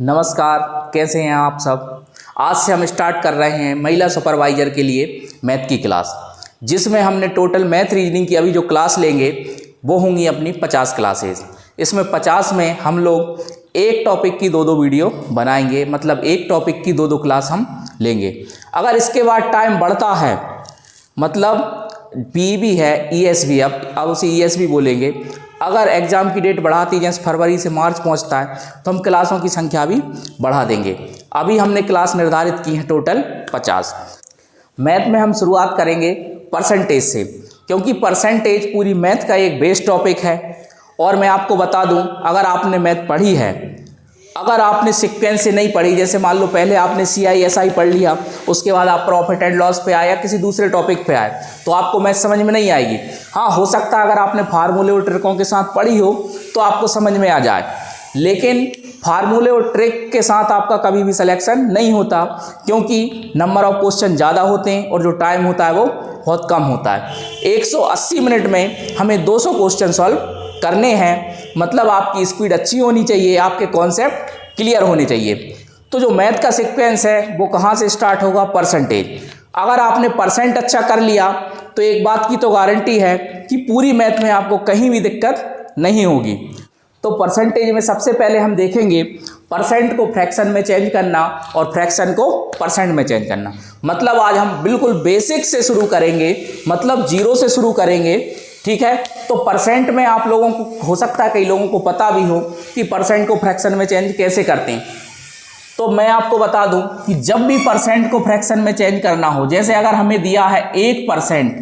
नमस्कार, कैसे हैं आप सब। आज से हम स्टार्ट कर रहे हैं महिला सुपरवाइज़र के लिए मैथ की क्लास, जिसमें हमने टोटल मैथ रीजनिंग की अभी जो क्लास लेंगे वो होंगी अपनी 50 क्लासेस। इसमें 50 में हम लोग एक टॉपिक की दो वीडियो बनाएंगे, मतलब एक टॉपिक की दो क्लास हम लेंगे। अगर इसके बाद टाइम बढ़ता है, मतलब पीईबी है, ईएसवी, अब उसे ईएसवी बोलेंगे। अगर एग्ज़ाम की डेट बढ़ाती जैसे फरवरी से मार्च पहुंचता है तो हम क्लासों की संख्या भी बढ़ा देंगे। अभी हमने क्लास निर्धारित की है टोटल 50। मैथ में हम शुरुआत करेंगे परसेंटेज से, क्योंकि परसेंटेज पूरी मैथ का एक बेस टॉपिक है। और मैं आपको बता दूं, अगर आपने मैथ पढ़ी है, अगर आपने सीक्वेंस से नहीं पढ़ी, जैसे मान लो पहले आपने CISI पढ़ लिया, उसके बाद आप प्रॉफिट एंड लॉस पे आए या किसी दूसरे टॉपिक पे आए, तो आपको मैथ समझ में नहीं आएगी। हाँ, हो सकता है अगर आपने फार्मूले और ट्रिकों के साथ पढ़ी हो तो आपको समझ में आ जाए, लेकिन फार्मूले और ट्रिक के साथ आपका कभी भी सिलेक्शन नहीं होता, क्योंकि नंबर ऑफ क्वेश्चन ज़्यादा होते हैं और जो टाइम होता है वो बहुत कम होता है। 180 मिनट में हमें 200 क्वेश्चन सॉल्व करने हैं, मतलब आपकी स्पीड अच्छी होनी चाहिए, आपके कॉन्सेप्ट क्लियर होने चाहिए। तो जो मैथ का सीक्वेंस है वो कहाँ से स्टार्ट होगा? परसेंटेज। अगर आपने परसेंट अच्छा कर लिया तो एक बात की तो गारंटी है कि पूरी मैथ में आपको कहीं भी दिक्कत नहीं होगी। तो परसेंटेज में सबसे पहले हम देखेंगे परसेंट को फ्रैक्शन में चेंज करना और फ्रैक्शन को परसेंट में चेंज करना। मतलब आज हम बिल्कुल बेसिक से शुरू करेंगे, मतलब जीरो से शुरू करेंगे, ठीक है। तो परसेंट में आप लोगों को हो सकता है कई लोगों को पता भी हो कि परसेंट को फ्रैक्शन में चेंज कैसे करते हैं। तो मैं आपको बता दूं कि जब भी परसेंट को फ्रैक्शन में चेंज करना हो, जैसे अगर हमें दिया है 1%,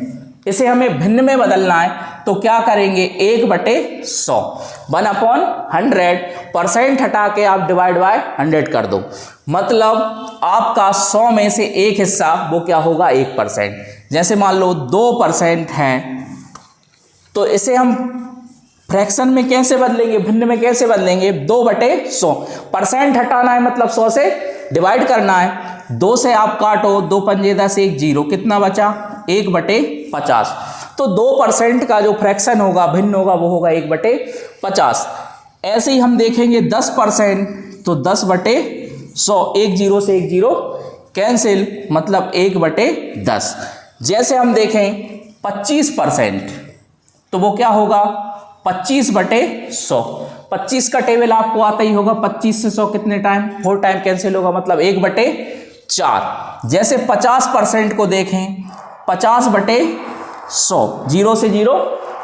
इसे हमें भिन्न में बदलना है, तो क्या करेंगे? 1/100, 1/100, हटा के आप डिवाइड बाय 100 कर दो। मतलब आपका 100 में से एक हिस्सा वो क्या होगा? 1%। जैसे मान लो 2% है, तो इसे हम फ्रैक्शन में कैसे बदलेंगे, भिन्न में कैसे बदलेंगे? 2/100, परसेंट हटाना है, मतलब 100 से डिवाइड करना है। 2 से आप काटो, 2 पंजे 10, 1 0, कितना बचा? 1/50। तो 2% का जो फ्रैक्शन होगा, भिन्न होगा, वो होगा 1/50। ऐसे ही हम देखेंगे 10%, तो 10/100, 1 0 से 1 0 कैंसिल, मतलब 1/10। जैसे हम देखें 25%, तो वो क्या होगा? 25/100। 25 का टेबल आपको आता ही होगा, 25 से 100 कितने टाइम? 4 टाइम कैंसिल होगा, मतलब 1/4। जैसे 50% को देखें, 50/100, 0 से 0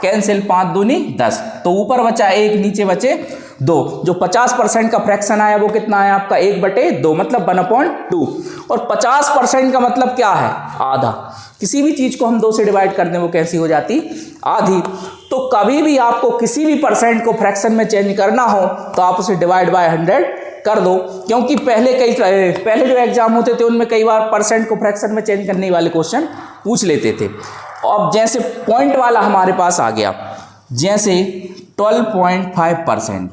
कैंसिल, 5 दूनी 10, तो ऊपर बचा 1, नीचे बचे 2। जो 50% का फ्रैक्शन आया वो कितना आया आपका? 1/2, मतलब 1/2। और 50% का मतलब क्या है? आधा। किसी भी चीज को हम 2 से डिवाइड कर दें वो कैसी हो जाती? आधी। तो कभी भी आपको किसी भी परसेंट को फ्रैक्शन में चेंज करना हो तो आप उसे डिवाइड बाय 100 कर दो, क्योंकि पहले जो एग्जाम होते थे उनमें कई बार परसेंट को फ्रैक्शन में चेंज करने वाले क्वेश्चन पूछ लेते थे। अब जैसे पॉइंट वाला हमारे पास आ गया, जैसे 12.5%,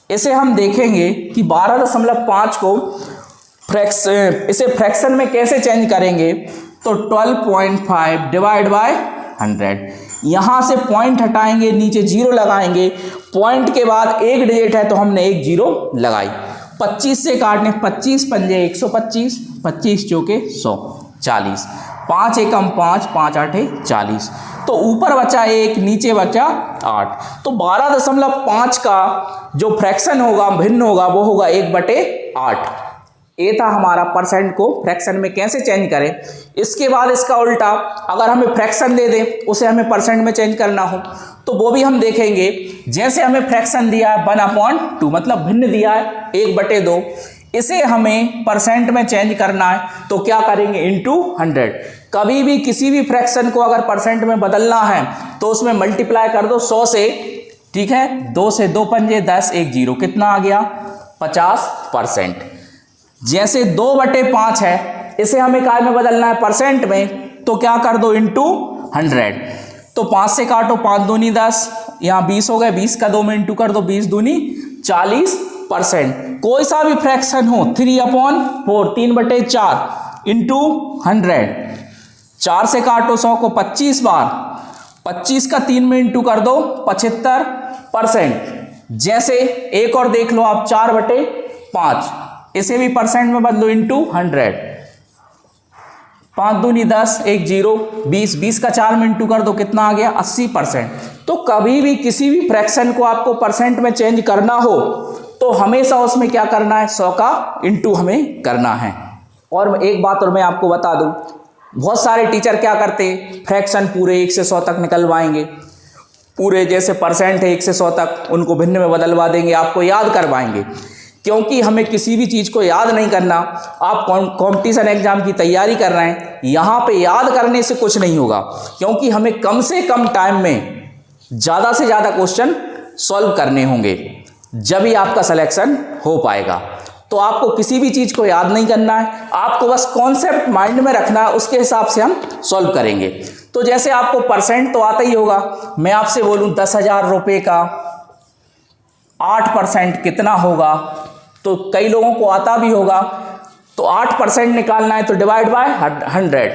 इसे हम देखेंगे कि 12.5 को इसे फ्रैक्शन में कैसे चेंज करेंगे? तो 12.5 डिवाइड बाय 100, यहाँ से पॉइंट हटाएंगे, नीचे 0 लगाएंगे, पॉइंट के बाद एक डिजिट है तो हमने एक 0 लगाई। 25 से काटने, 25 पंजे 125, 25 चौके 100, 40, 5 एकम 5, 5 8 40, तो ऊपर बचा 1, नीचे बचा 8। तो 12.5 का जो फ्रैक्शन होगा, भिन्न होगा, वो होगा 1/8। ये था हमारा परसेंट को फ्रैक्शन में कैसे चेंज करें। इसके बाद इसका उल्टा, अगर हमें फ्रैक्शन दे दें, उसे हमें परसेंट में चेंज करना हो, तो वो भी हम देखेंगे। जैसे हमें फ्रैक्शन दिया है 1/2, मतलब भिन्न दिया है 1/2, इसे हमें परसेंट में चेंज करना है, तो क्या करेंगे? इंटू 100। कभी भी किसी भी फ्रैक्शन को अगर परसेंट में बदलना है तो उसमें मल्टीप्लाई कर दो 100 से, ठीक है। 2 से 2 पंजे 10, 1 0, कितना आ गया? 50%। जैसे 2/5 है, इसे हमें काय में बदलना है? परसेंट में, तो क्या कर दो? इंटू 100। तो 5 से काटो, 5 दूनी 10, यहाँ 20 हो गए, 20 का 2 में इंटू कर दो, 20 दूनी 40%। कोई सा भी फ्रैक्शन हो, 3/4, 3/4 इंटू 100, 4 से काटो 100 को 25 बार, 25 का 3 में इंटू कर दो, 75%। जैसे एक और देख लो आप, 4/5 5, इसे भी परसेंट में बदलो इंटू 100, 5 दूनी 10, 1 0, 20, 20 का 4 में इंटू कर दो, कितना आ गया 80%। तो कभी भी किसी भी फ्रैक्शन को आपको परसेंट में चेंज करना हो तो हमेशा उसमें क्या करना है, 100 का इंटू हमें करना है। और एक बात और मैं आपको बता दूं, बहुत सारे टीचर क्या करते हैं, फ्रैक्शन पूरे 1 से 100 तक निकलवाएंगे, पूरे जैसे परसेंट है 1 से 100 तक उनको भिन्न में बदलवा देंगे, आपको याद करवाएंगे। क्योंकि हमें किसी भी चीज़ को याद नहीं करना। आप कॉम्पिटिशन एग्जाम की तैयारी कर रहे हैं, यहाँ पे याद करने से कुछ नहीं होगा, क्योंकि हमें कम से कम टाइम में ज़्यादा से ज़्यादा क्वेश्चन सॉल्व करने होंगे, जब ही आपका सिलेक्शन हो पाएगा। तो आपको किसी भी चीज़ को याद नहीं करना है, आपको बस कॉन्सेप्ट माइंड में रखना है, उसके हिसाब से हम सॉल्व करेंगे। तो जैसे आपको परसेंट तो आता ही होगा, मैं आपसे बोलूँ 10,000 रुपये का 8% कितना होगा, तो कई लोगों को आता भी होगा। तो 8% निकालना है तो डिवाइड बाय 100,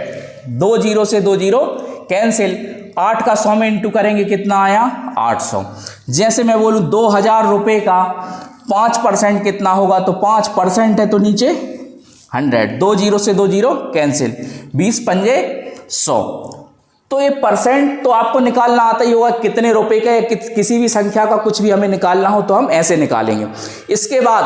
2 0 से 2 0 कैंसिल, 8 का 100 में इंटू करेंगे, कितना आया 800। जैसे मैं बोलूँ 2,000 रुपये का 5% कितना होगा, तो 5% है तो नीचे 100, 2 0 से 2 0 कैंसिल, 20 पंजे 100। तो ये परसेंट तो आपको निकालना आता ही होगा, कितने रुपए का या किसी भी संख्या का कुछ भी हमें निकालना हो तो हम ऐसे निकालेंगे। इसके बाद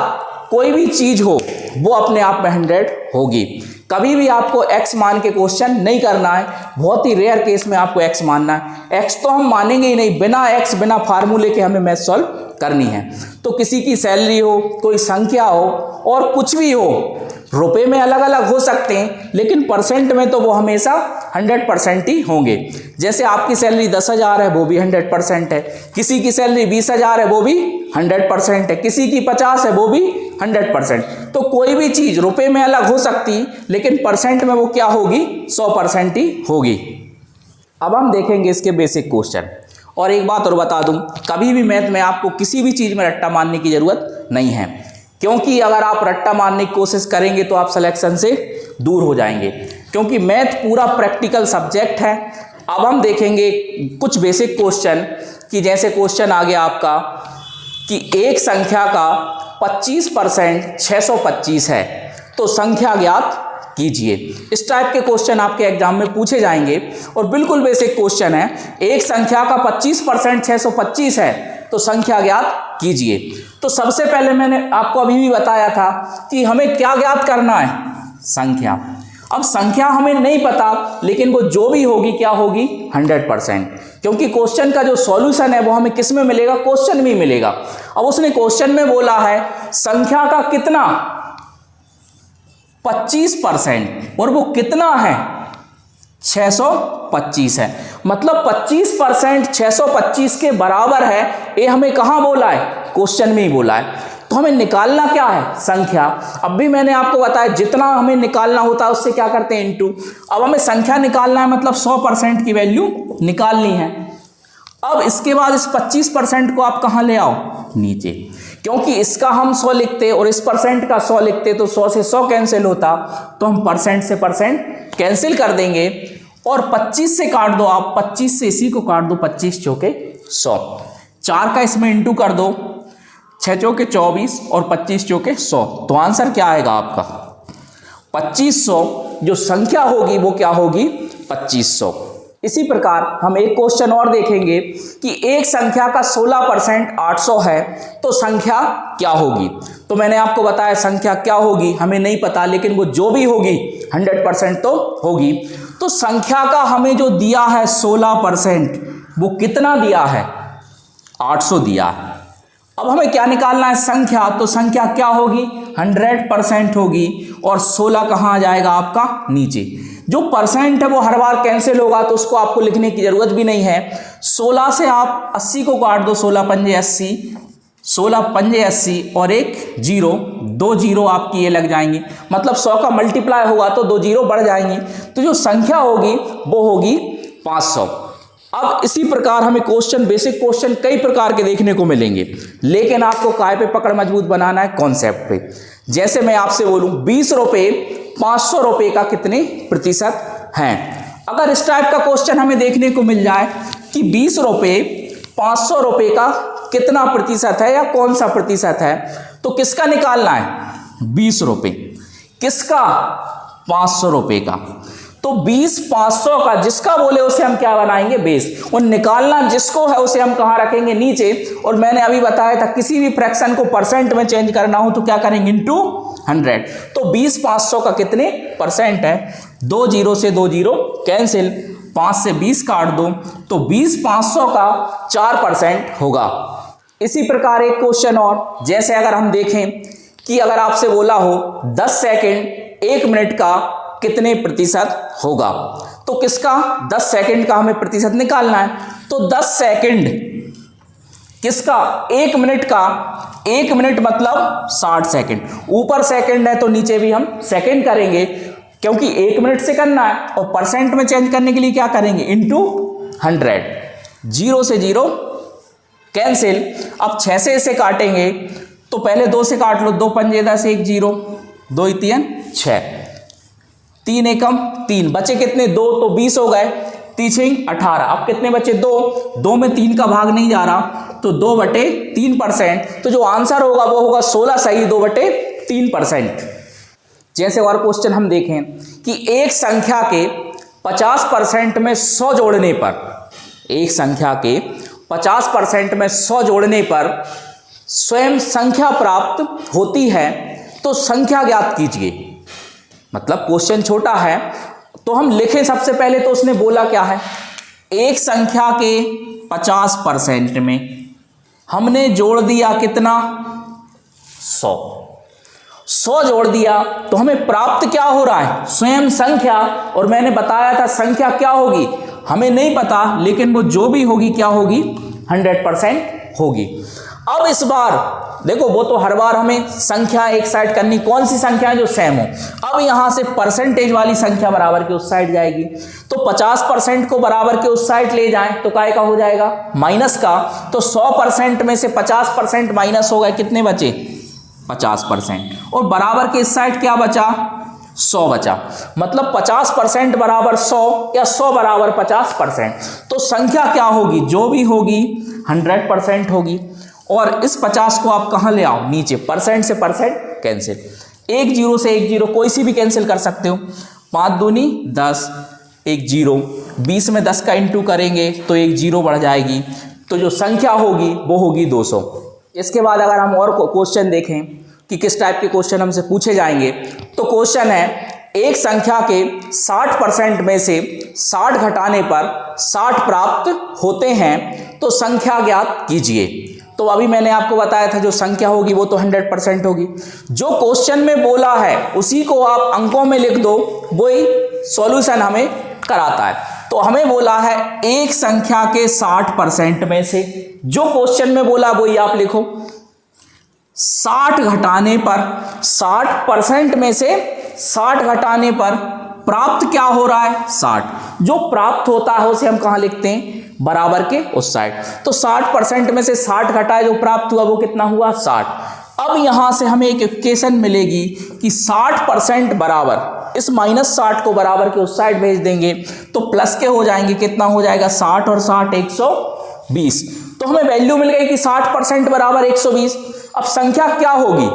कोई भी चीज़ हो वो अपने आप में 100 होगी। कभी भी आपको x मान के क्वेश्चन नहीं करना है, बहुत ही रेयर केस में आपको x मानना है। x तो हम मानेंगे ही नहीं, बिना x बिना फार्मूले के हमें मैथ सॉल्व करनी है। तो किसी की सैलरी हो, कोई संख्या हो और कुछ भी हो, रुपए में अलग अलग हो सकते हैं लेकिन परसेंट में तो वो हमेशा 100% ही होंगे। जैसे आपकी सैलरी 10,000 है वो भी 100% है, किसी की सैलरी 20,000 है वो भी 100% है, किसी की 50 है वो भी 100%। तो कोई भी चीज़ रुपए में अलग हो सकती लेकिन परसेंट में वो क्या होगी, 100% ही होगी। अब हम देखेंगे इसके बेसिक क्वेश्चन। और एक बात और बता दूं, कभी भी मैथ में आपको किसी भी चीज़ में रट्टा मारने की ज़रूरत नहीं है, क्योंकि अगर आप रट्टा मारने की कोशिश करेंगे तो आप सिलेक्शन से दूर हो जाएंगे, क्योंकि मैथ पूरा प्रैक्टिकल सब्जेक्ट है। अब हम देखेंगे कुछ बेसिक क्वेश्चन कि जैसे क्वेश्चन आ गया आपका कि एक संख्या का 25% 625 है, तो संख्या ज्ञात कीजिए। इस टाइप के क्वेश्चन आपके एग्जाम में पूछे जाएंगे और बिल्कुल बेसिक क्वेश्चन है। एक संख्या का 25% 625 है, तो संख्या ज्ञात कीजिए। तो सबसे पहले मैंने आपको अभी भी बताया था कि हमें क्या ज्ञात करना है, संख्या। अब संख्या हमें नहीं पता लेकिन वो जो भी होगी क्या होगी 100%, क्योंकि क्वेश्चन का जो सॉल्यूशन है वो हमें किस में मिलेगा, क्वेश्चन में मिलेगा। अब उसने क्वेश्चन में बोला है संख्या का कितना 25% और वो कितना है 625 है, मतलब 25% 625 के बराबर है। ये हमें कहाँ बोला है, क्वेश्चन में ही बोला है। तो हमें निकालना क्या है, संख्या। अब भी मैंने आपको बताया जितना हमें निकालना होता है उससे क्या करते हैं इंटू। अब हमें संख्या निकालना है, मतलब 100% की वैल्यू निकालनी है। अब इसके बाद इस 25% को आप कहाँ ले आओ, नीचे, क्योंकि इसका हम 100 लिखते और इस परसेंट का 100 लिखते तो 100 से 100 कैंसिल होता, तो हम परसेंट से परसेंट कैंसिल कर देंगे और 25 से काट दो आप, 25 से इसी को काट दो, 25 चौके 100, 4 का इसमें इंटू कर दो, 6 चौके 24 और 25 चौके 100, तो आंसर क्या आएगा आपका 2500। जो संख्या होगी वो क्या होगी 2500। इसी प्रकार हम एक क्वेश्चन और देखेंगे कि एक संख्या का 16% 800 है, तो संख्या क्या होगी। तो मैंने आपको बताया संख्या क्या होगी हमें नहीं पता, लेकिन वो जो भी होगी 100% तो होगी। तो संख्या का हमें जो दिया है 16%, वो कितना दिया है 800 दिया है। अब हमें क्या निकालना है, संख्या। तो संख्या क्या होगी 100% होगी और 16 कहाँ आ जाएगा आपका नीचे। जो परसेंट है वो हर बार कैंसिल होगा तो उसको आपको लिखने की जरूरत भी नहीं है। 16 से आप 80 को काट दो, 16 पंजे 80, 16 पंजे 80 और एक जीरो, 2 जीरो आपकी ये लग जाएंगी, मतलब 100 का मल्टीप्लाई होगा तो 2 जीरो बढ़ जाएंगी। तो जो संख्या होगी वो होगी 500। अब इसी प्रकार हमें क्वेश्चन, बेसिक क्वेश्चन कई प्रकार के देखने को मिलेंगे, लेकिन आपको काय पे पकड़ मजबूत बनाना है, कॉन्सेप्ट पे। जैसे मैं आपसे बोलूं 20 रुपये 500 रुपये का कितने प्रतिशत हैं। अगर इस टाइप का क्वेश्चन हमें देखने को मिल जाए कि 20 रुपये 500 रुपये का कितना प्रतिशत है या कौन सा प्रतिशत है, तो किसका निकालना है, 20 रुपये। किसका? 500 रुपये का। तो 20 500 का जिसका बोले उसे हम क्या बनाएंगे? बेस। और निकालना जिसको है उसे हम कहाँ रखेंगे? नीचे। और मैंने अभी बताया था किसी भी फ्रैक्शन को परसेंट में चेंज करना हो तो क्या करेंगे? इनटू 100। तो 20 500 का कितने परसेंट है? 2 0 से 2 0 कैंसिल, 5 से 20 काट दो, तो 20 500 का 4% होगा। इसी प्रकार एक क्वेश्चन और, जैसे अगर हम देखें कि अगर आपसे बोला हो 10 सेकंड 1 मिनट का कितने प्रतिशत होगा, तो किसका? 10 सेकंड का हमें प्रतिशत निकालना है। तो 10 सेकंड किसका? 1 मिनट का। 1 मिनट मतलब 60 सेकंड। ऊपर सेकंड है तो नीचे भी हम सेकंड करेंगे, क्योंकि 1 मिनट से करना है। और परसेंट में चेंज करने के लिए क्या करेंगे? इनटू 100। 0 से 0 कैंसिल। अब 6 से इसे काटेंगे तो पहले 2 से काट लो, 2 पंजे 10, 1 0, 2 3 6, 3 एकम 3, बचे कितने? 2, तो 20 हो गए, 3 18। अब कितने बचे? 2। 2 में 3 का भाग नहीं जा रहा, तो 2/3%। तो जो आंसर होगा वो होगा 16 सही 2/3%। जैसे और क्वेश्चन हम देखें कि एक संख्या के 50% में 100 जोड़ने पर, एक संख्या के 50% में 100 जोड़ने पर स्वयं संख्या प्राप्त होती है, तो संख्या ज्ञात कीजिए। मतलब क्वेश्चन छोटा है तो हम लिखें सबसे पहले, तो उसने बोला क्या है? एक संख्या के 50% में हमने जोड़ दिया कितना? 100। 100 जोड़ दिया तो हमें प्राप्त क्या हो रहा है? स्वयं संख्या। और मैंने बताया था संख्या क्या होगी हमें नहीं पता, लेकिन वो जो भी होगी क्या होगी? 100% होगी। अब इस बार देखो, वो तो हर बार हमें संख्या एक साइड करनी, कौन सी संख्या है? जो सेम हो। अब यहां से परसेंटेज वाली संख्या बराबर के उस साइड जाएगी, तो 50% को बराबर के उस साइड ले जाएं तो काय का हो जाएगा? माइनस का। तो 100% में से 50% माइनस हो गए, कितने बचे? 50%। और बराबर के इस साइड क्या बचा? 100 बचा। मतलब 50% बराबर 100 या 100 बराबर 50%। तो संख्या क्या होगी? जो भी होगी 100% होगी। और इस 50 को आप कहाँ ले आओ? नीचे। परसेंट से परसेंट कैंसिल, 1 0 से 1 0 कोई सी भी कैंसिल कर सकते हो। 5 दूनी 10, 1 0, 20 में 10 का इंटू करेंगे तो 1 0 बढ़ जाएगी। तो जो संख्या होगी वो होगी 200। इसके बाद अगर हम और क्वेश्चन देखें कि किस टाइप के क्वेश्चन हमसे पूछे जाएंगे, तो क्वेश्चन है एक संख्या के 60% में से 60 घटाने पर 60 प्राप्त होते हैं, तो संख्या ज्ञात कीजिए। तो अभी मैंने आपको बताया था जो संख्या होगी वो तो 100% होगी। जो क्वेश्चन में बोला है उसी को आप अंकों में लिख दो, वही सॉल्यूशन हमें कराता है। तो हमें बोला है एक संख्या के 60% में से, जो क्वेश्चन में बोला वही आप लिखो। 60 घटाने पर, 60% में से 60 घटाने पर प्राप्त क्या हो रहा है? 60। जो प्राप्त होता है उसे हम कहाँ लिखते हैं? बराबर के उस साइड। तो 60% में से 60 घटाए, जो प्राप्त हुआ वो कितना हुआ? 60। अब यहां से हमें एक इक्वेशन मिलेगी कि 60% बराबर, इस -60 को बराबर के उस साइड भेज देंगे तो प्लस के हो जाएंगे। कितना हो जाएगा? 60 और 60 120। तो हमें वैल्यू मिल गई कि 60% बराबर 120। अब संख्या क्या होगी?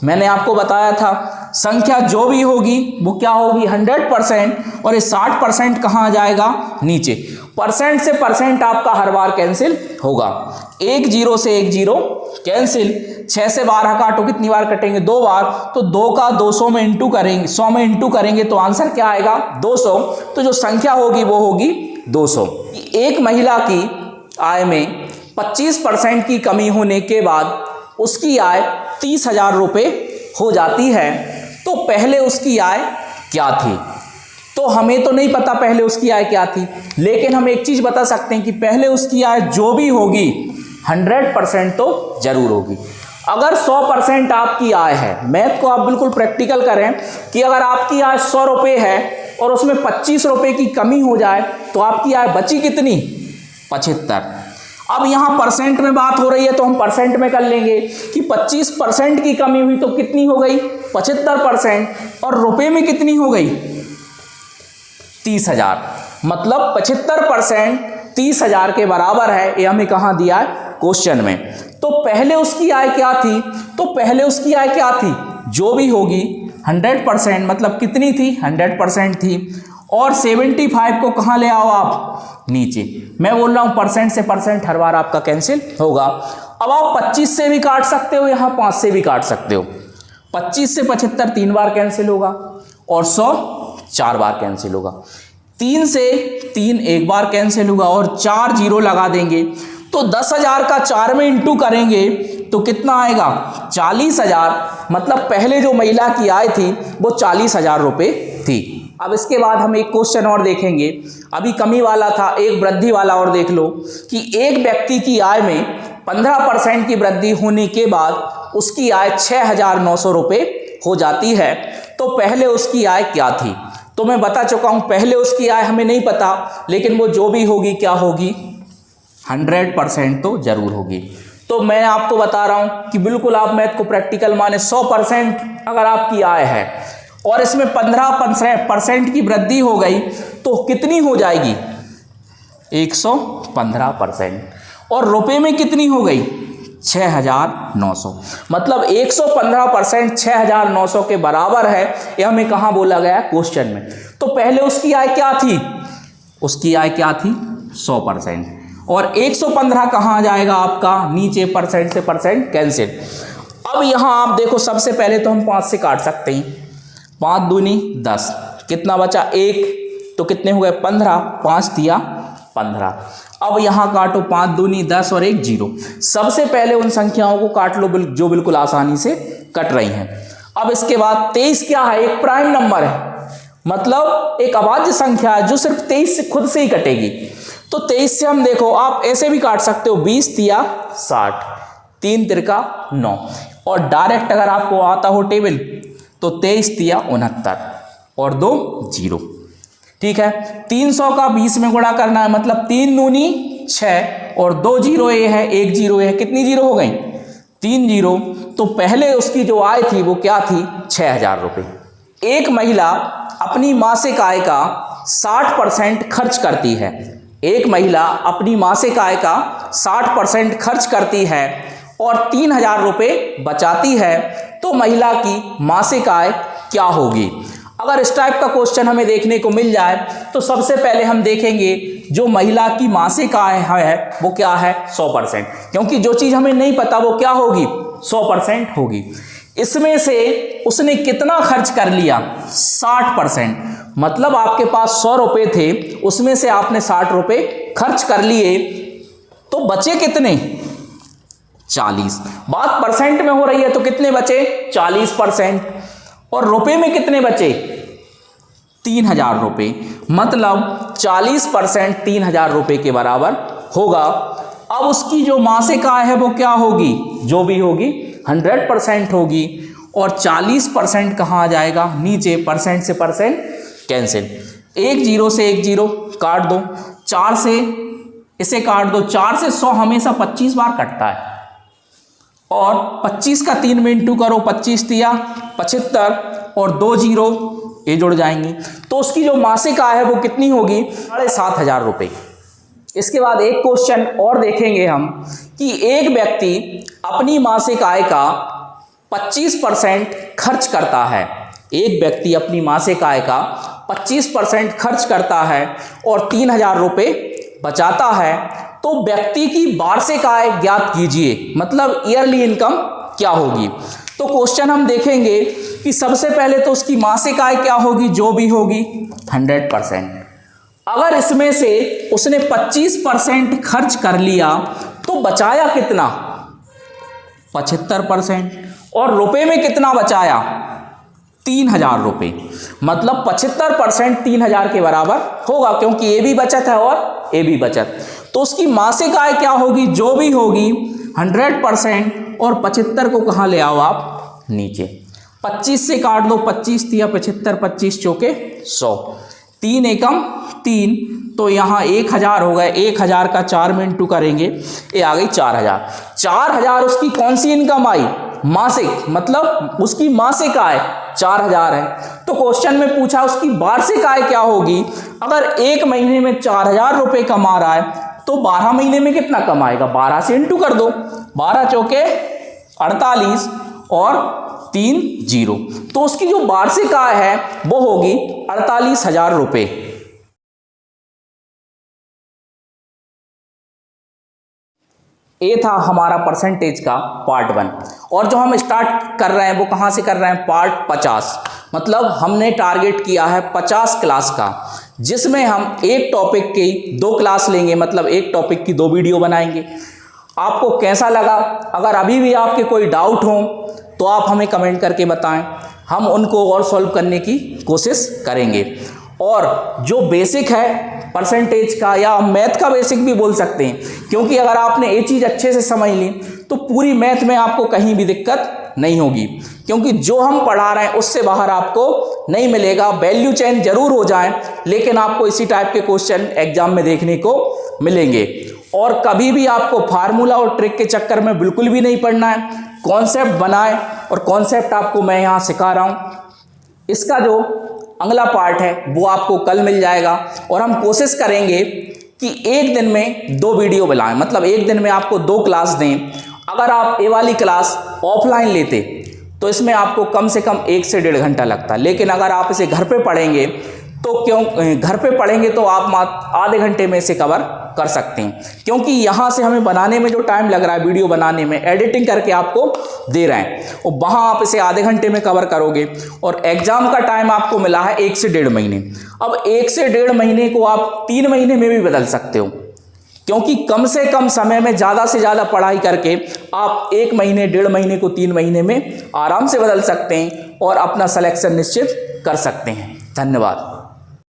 मैंने आपको बताया था संख्या जो भी होगी वो क्या होगी? 100%। और ये 60% कहाँ आ जाएगा? नीचे। परसेंट से परसेंट आपका हर बार कैंसिल होगा। 1 0 से 1 0 कैंसिल। 6 से 12 काटो, कितनी बार कटेंगे? 2 बार। तो 2 का 200 में इंटू करेंगे, 100 में इंटू करेंगे तो आंसर क्या आएगा? 200। तो जो संख्या होगी वो होगी 200। एक महिला की आय में 25% की कमी होने के बाद उसकी आय 30,000 रुपये हो जाती है, तो पहले उसकी आय क्या थी? तो हमें तो नहीं पता पहले उसकी आय क्या थी, लेकिन हम एक चीज बता सकते हैं कि पहले उसकी आय जो भी होगी 100% तो जरूर होगी। अगर 100% आपकी आय है, मैथ को आप बिल्कुल प्रैक्टिकल करें कि अगर आपकी आय 100 रुपये है और उसमें 25 रुपये की कमी हो जाए तो आपकी आय बची कितनी? 75। अब यहाँ परसेंट में बात हो रही है तो हम परसेंट में कर लेंगे कि 25% की कमी हुई तो कितनी हो गई? 75%। और रुपए में कितनी हो गई? 30,000। मतलब 75% 30,000 के बराबर है। ये हमें कहाँ दिया है? क्वेश्चन में। तो पहले उसकी आय क्या थी? तो पहले उसकी आय क्या थी? जो भी होगी 100%, मतलब कितनी थी, 100% थी। और 75 को कहाँ ले आओ आप, नीचे। मैं बोल रहा हूँ परसेंट से परसेंट हर बार आपका कैंसिल होगा। अब आप 25 से भी काट सकते हो, यहाँ 5 से भी काट सकते हो। 25 से 75 3 बार कैंसिल होगा और 100 4 बार कैंसिल होगा। 3 से 3 1 बार कैंसिल होगा और 4 जीरो लगा देंगे तो 10,000 का 4 में इंटू करेंगे तो कितना आएगा, 40,000। मतलब पहले जो महिला की आय थी वो 40,000 रुपये थी। अब इसके बाद हम एक क्वेश्चन और देखेंगे, अभी कमी वाला था, एक वृद्धि वाला और देख लो कि एक व्यक्ति की आय में 15% की वृद्धि होने के बाद उसकी आय 6,900 रुपये हो जाती है। तो पहले उसकी आय क्या थी, तो मैं बता चुका हूं, पहले उसकी आय हमें नहीं पता, लेकिन वो जो भी होगी क्या होगी, 100% तो जरूर होगी। तो मैं आपको बता रहा हूं कि बिल्कुल आप मैथ को प्रैक्टिकल माने। 100% अगर आपकी आय है और इसमें 15% की वृद्धि हो गई तो कितनी हो जाएगी, 115%। और रुपए में कितनी हो गई, 6,900। मतलब 115% 6,900 के बराबर है। यह हमें कहाँ बोला गया, क्वेश्चन में। तो पहले उसकी आय क्या थी, उसकी आय क्या थी, 100%। और 115 कहाँ जाएगा आपका, नीचे, परसेंट से परसेंट कैंसिल। अब यहाँ आप देखो, सबसे पहले तो हम 5 से काट सकते हैं। 5 दूनी 10, कितना बचा 1, तो कितने हो गए 15, 5 दिया 15। अब यहाँ काटो, 5 दूनी 10 और 1 0। सबसे पहले उन संख्याओं को काट लो जो बिल्कुल आसानी से कट रही हैं। अब इसके बाद 23 क्या है, एक प्राइम नंबर है, मतलब एक अभाज्य संख्या है जो सिर्फ 23 से खुद से ही कटेगी। तो 23 से हम देखो, आप ऐसे भी काट सकते हो, 20 दिया 60, 3 तिरका 9। और डायरेक्ट अगर आपको आता हो टेबल तो 23 दिया 69 और 2 0। ठीक है, 300 का 20 में गुणा करना है, मतलब 3 दूनी 6 और 2 जीरो ये है, 1 जीरो ये है, कितनी जीरो हो गई, 3 जीरो। तो पहले उसकी जो आय थी वो क्या थी, 6,000 रुपये। एक महिला अपनी मासिक आय का 60% खर्च करती है, एक महिला अपनी मासिक आय का 60% खर्च करती है और 3,000 रुपये बचाती है, तो महिला की मासिक आय क्या होगी। अगर इस टाइप का क्वेश्चन हमें देखने को मिल जाए तो सबसे पहले हम देखेंगे जो महिला की मासिक आय है वो क्या है, 100%। क्योंकि जो चीज़ हमें नहीं पता वो क्या होगी, 100% होगी। इसमें से उसने कितना खर्च कर लिया, 60%। मतलब आपके पास 100 रुपये थे, उसमें से आपने 60 रुपये खर्च कर लिए, तो बचे कितने, 40। बात परसेंट में हो रही है तो कितने बचे, 40%। और रुपए में कितने बचे, 3,000 रुपये। मतलब 40% 3,000 रुपये के बराबर होगा। अब उसकी जो मासिक आय है वो क्या होगी, जो भी होगी 100% होगी। और 40% कहाँ आ जाएगा, नीचे, परसेंट से परसेंट कैंसिल। 1 जीरो से 1 जीरो काट दो, 4 से इसे काट दो, 4 से 100 हमेशा 25 बार कटता है। और 25 का 3 में इंटू करो, 25 दिया 75 और 2 जीरो ये जुड़ जाएंगी, तो उसकी जो मासिक आय है वो कितनी होगी, 7,500 रुपये। इसके बाद एक क्वेश्चन और देखेंगे हम कि एक व्यक्ति अपनी मासिक आय का 25% खर्च करता है, एक व्यक्ति अपनी मासिक आय का 25% खर्च करता है और 3,000 रुपये बचाता है, तो व्यक्ति की वार्षिक आय ज्ञात कीजिए, मतलब ईयरली इनकम क्या होगी। तो क्वेश्चन हम देखेंगे कि सबसे पहले तो उसकी मासिक आय क्या होगी, जो भी होगी 100%। अगर इसमें से उसने 25% खर्च कर लिया तो बचाया कितना, 75%। और रुपए में कितना बचाया, 3,000 रुपये। मतलब 75% 3,000 के बराबर होगा, क्योंकि ये भी बचत है और ये भी बचत। तो उसकी मासिक आय क्या होगी, जो भी होगी 100%। और 75 को कहाँ ले आओ आप, नीचे। 25 से काट दो, 25 दिया 75, 25 चौके 100, 3 एकम 3, तो यहाँ 1,000 हो गए। 1,000 का 4 में इंटू करेंगे, ये आ गई 4,000। 4,000 उसकी कौन सी इनकम आई, मासिक, मतलब उसकी मासिक आय 4,000 है। तो क्वेश्चन में पूछा उसकी वार्षिक आय क्या होगी। अगर एक महीने में 4,000 रुपये कमा रहा है तो 12 महीने में कितना कमाएगा, 12 से इंटू कर दो, 12 चौके 48 और 3 जीरो, तो उसकी जो वार्षिक आय है वो होगी 48,000 रुपये। ये था हमारा परसेंटेज का पार्ट 1। और जो हम स्टार्ट कर रहे हैं वो कहाँ से कर रहे हैं, पार्ट 50। मतलब हमने टारगेट किया है 50 क्लास का, जिसमें हम एक टॉपिक की 2 क्लास लेंगे, मतलब एक टॉपिक की 2 वीडियो बनाएंगे। आपको कैसा लगा? अगर अभी भी आपके कोई डाउट हो तो आप हमें कमेंट करके बताएं, हम उनको और सॉल्व करने की कोशिश करेंगे। और जो बेसिक है परसेंटेज का, या मैथ का बेसिक भी बोल सकते हैं, क्योंकि अगर आपने ये चीज़ अच्छे से समझ ली तो पूरी मैथ में आपको कहीं भी दिक्कत नहीं होगी, क्योंकि जो हम पढ़ा रहे हैं उससे बाहर आपको नहीं मिलेगा। वैल्यू चेन जरूर हो जाए, लेकिन आपको इसी टाइप के क्वेश्चन एग्जाम में देखने को मिलेंगे। और कभी भी आपको फार्मूला और ट्रिक के चक्कर में बिल्कुल भी नहीं पढ़ना है। कॉन्सेप्ट बनाए, और कॉन्सेप्ट आपको मैं यहाँ सिखा रहा हूँ। इसका जो अगला पार्ट है वो आपको कल मिल जाएगा, और हम कोशिश करेंगे कि एक दिन में 2 वीडियो बनाएं, मतलब एक दिन में आपको 2 क्लास दें। अगर आप ये वाली क्लास ऑफलाइन लेते तो इसमें आपको कम से कम 1 से 1.5 घंटा लगता, लेकिन अगर आप इसे घर पे पढ़ेंगे तो घर पे पढ़ेंगे तो आप आधे घंटे में इसे कवर कर सकते हैं, क्योंकि यहाँ से हमें बनाने में जो टाइम लग रहा है, वीडियो बनाने में, एडिटिंग करके आपको दे रहे हैं, और वहाँ आप इसे आधे घंटे में कवर करोगे। और एग्जाम का टाइम आपको मिला है 1 से 1.5 महीने। अब 1 से 1.5 महीने को आप 3 महीने में भी बदल सकते हो, क्योंकि कम से कम समय में ज़्यादा से ज़्यादा पढ़ाई करके आप 1 महीने 1.5 महीने को 3 महीने में आराम से बदल सकते हैं और अपना सिलेक्शन निश्चित कर सकते हैं। धन्यवाद।